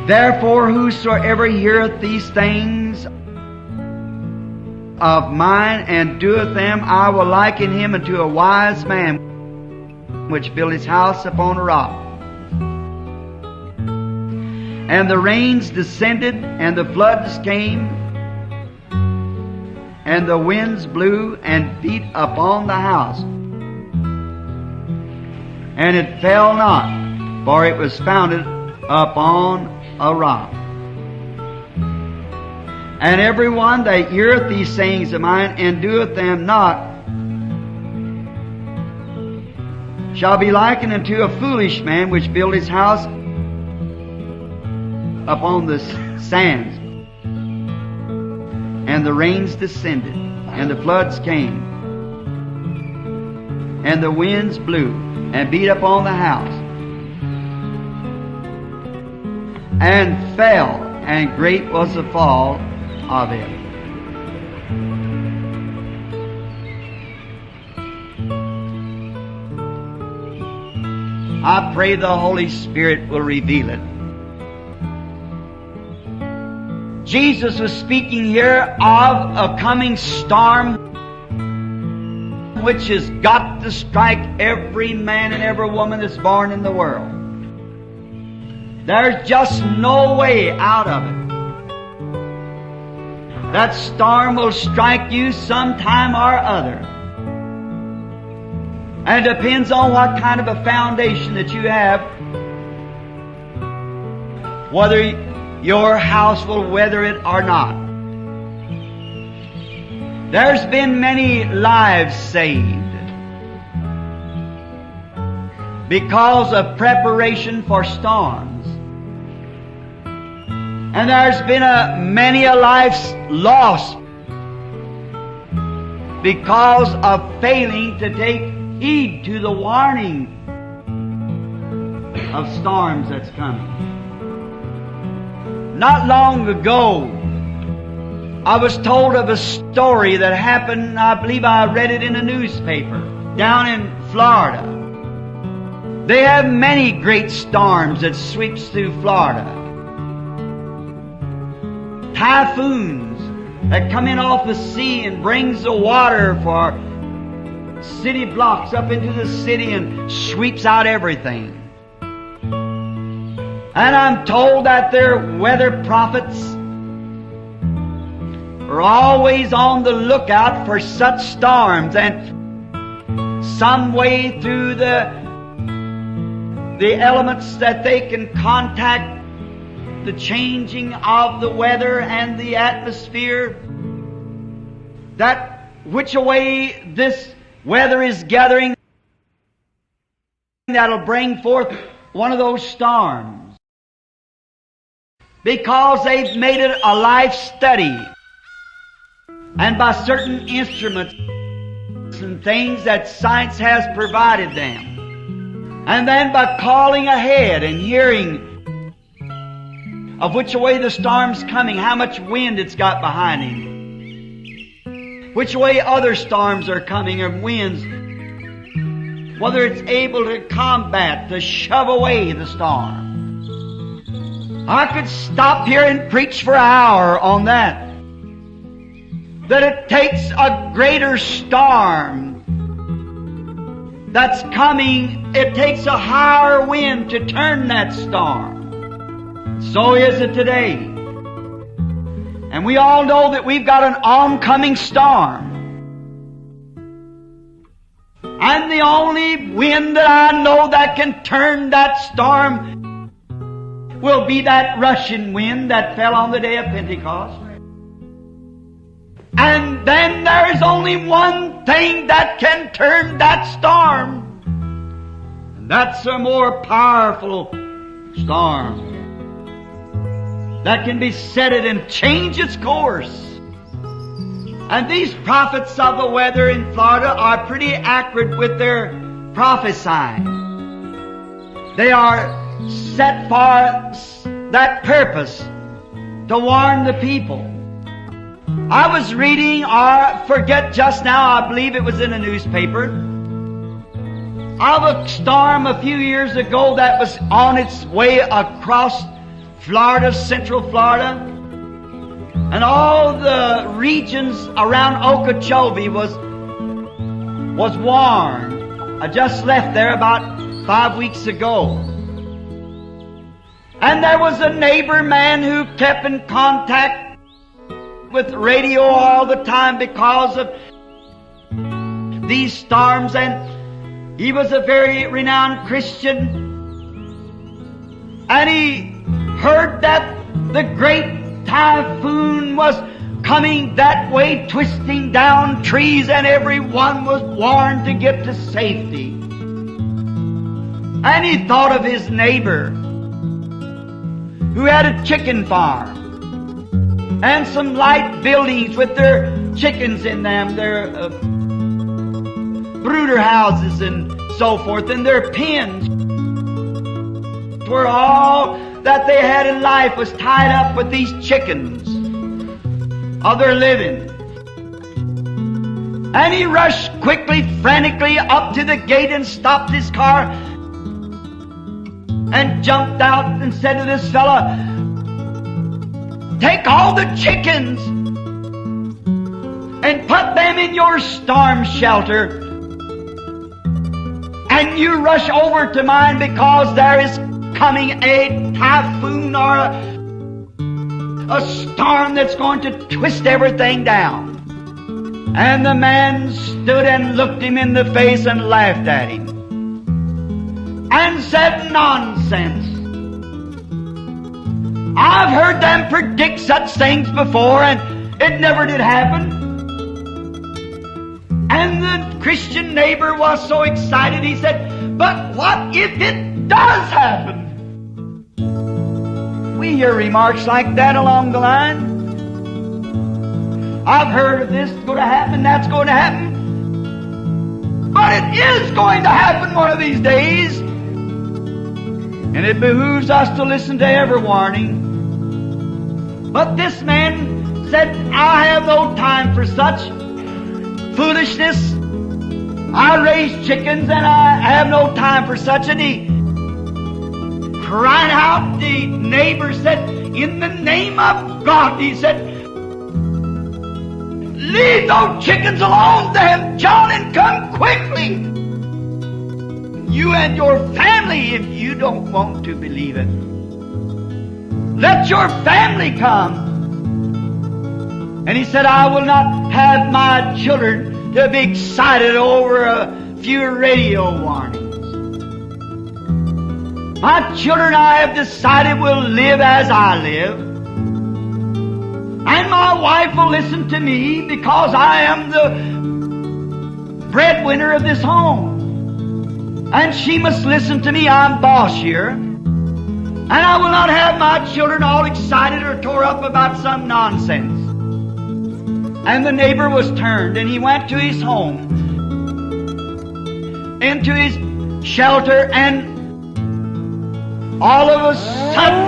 Therefore whosoever heareth these things of mine and doeth them, I will liken him unto a wise man which built his house upon a rock. And the rains descended, and the floods came, and the winds blew and beat upon the house. And it fell not, for it was founded upon a rock. And every one that heareth these sayings of mine and doeth them not shall be likened unto a foolish man which built his house upon the sands. And the rains descended, and the floods came, and the winds blew and beat upon the house, and fell, and great was the fall of it. I pray the Holy Spirit will reveal it. Jesus was speaking here of a coming storm which has got to strike every man and every woman that's born in the world. There's just no way out of it. That storm will strike you sometime or other. And it depends on what kind of a foundation that you have, whether your house will weather it or not. There's been many lives saved because of preparation for storms. And there's been many a life lost because of failing to take heed to the warning of storms that's coming. Not long ago, I was told of a story that happened, I believe I read it in a newspaper, down in Florida. They have many great storms that sweeps through Florida. Typhoons that come in off the sea and brings the water for city blocks up into the city and sweeps out everything. And I'm told that their weather prophets are always on the lookout for such storms, and some way through the elements that they can contact the changing of the weather and the atmosphere, that which way this weather is gathering, that'll bring forth one of those storms. Because they've made it a life study. And by certain instruments and things that science has provided them. And then by calling ahead and hearing of which way the storm's coming, how much wind it's got behind him, which way other storms are coming or winds, whether it's able to combat, to shove away the storm. I could stop here and preach for an hour on that. That it takes a greater storm that's coming, it takes a higher wind to turn that storm. So is it today. And we all know that we've got an oncoming storm. And the only wind that I know that can turn that storm will be that rushing wind that fell on the day of Pentecost. And then there's only one thing that can turn that storm. And that's a more powerful storm that can beset it and change its course. And these prophets of the weather in Florida are pretty accurate with their prophesying. They are set for that purpose, to warn the people. I was reading, or forget just now, I believe it was in a newspaper, of a storm a few years ago that was on its way across Florida, Central Florida, and all the regions around Okeechobee was warned. I just left there about 5 weeks ago. And there was a neighbor man who kept in contact with radio all the time because of these storms, and he was a very renowned Christian. And he heard that the great typhoon was coming that way, twisting down trees, and everyone was warned to get to safety. And he thought of his neighbor who had a chicken farm and some light buildings with their chickens in them, their brooder houses and so forth, and their pens, where all that they had in life was tied up with these chickens of their living. And he rushed quickly, frantically up to the gate and stopped his car and jumped out and said to this fella, "Take all the chickens and put them in your storm shelter, and you rush over to mine, because there is coming a typhoon or a storm that's going to twist everything down." And the man stood and looked him in the face and laughed at him and said, "Nonsense. I've heard them predict such things before, and it never did happen." And the Christian neighbor was so excited, he said, "But what if it does happen?" We hear remarks like that along the line. I've heard of this going to happen, that's going to happen. But it is going to happen one of these days. And it behooves us to listen to every warning. But this man said, "I have no time for such foolishness. I raise chickens and I have no time for such." And he cried out. The neighbor said, "In the name of God," he said, "leave those chickens alone then, John, and come quickly. You and your family, if you don't want to believe it. Let your family come." And he said, "I will not have my children to be excited over a few radio warnings. My children, I have decided, will live as I live. And my wife will listen to me because I am the breadwinner of this home. And she must listen to me. I'm boss here. And I will not have my children all excited or tore up about some nonsense." And the neighbor was turned, and he went to his home, into his shelter, and all of a sudden,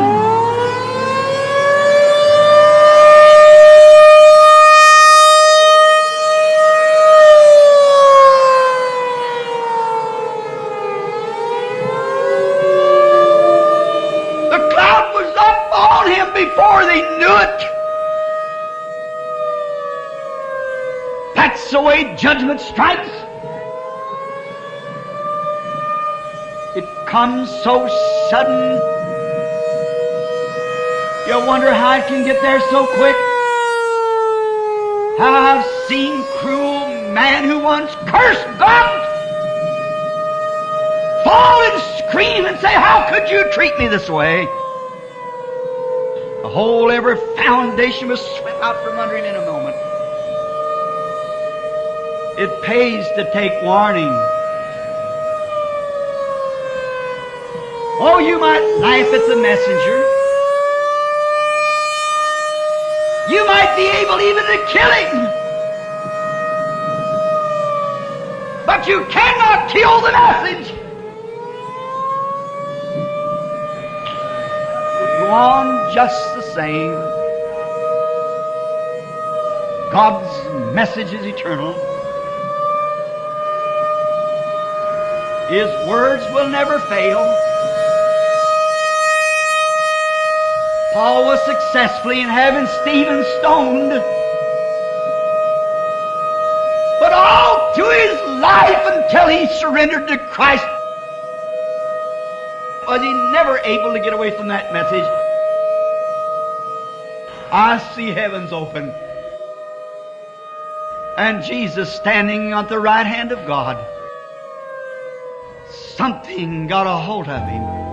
the cloud was up on him before they knew it. That's the way judgment strikes. It comes so sudden. You wonder how it can get there so quick. How I've seen cruel man who once cursed God fall and scream and say, "How could you treat me this way?" The whole every foundation was swept out from under him in a moment. It pays to take warning. Oh, you might laugh at the messenger. You might be able even to kill him. But you cannot kill the message. It will go on just the same. God's message is eternal. His words will never fail. Paul was successfully in having Stephen stoned. But all through his life until he surrendered to Christ was he never able to get away from that message. I see heavens open and Jesus standing at the right hand of God. Something got a hold of him.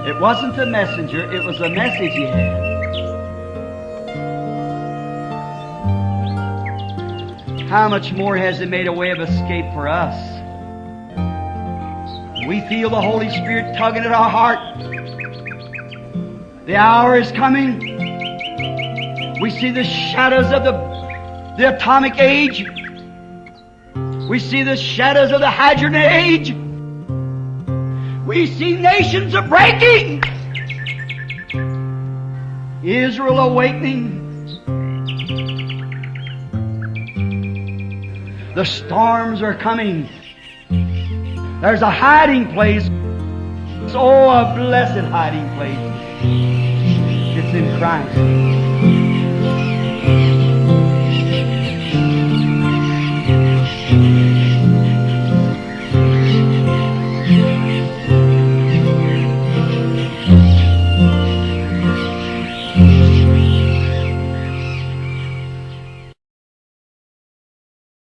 It wasn't the messenger, it was the message he had. How much more has He made a way of escape for us? We feel the Holy Spirit tugging at our heart. The hour is coming. We see the shadows of the atomic age. We see the shadows of the hydrogen age. We see nations are breaking. Israel awakening. The storms are coming. There's a hiding place. Oh, a blessed hiding place. It's in Christ.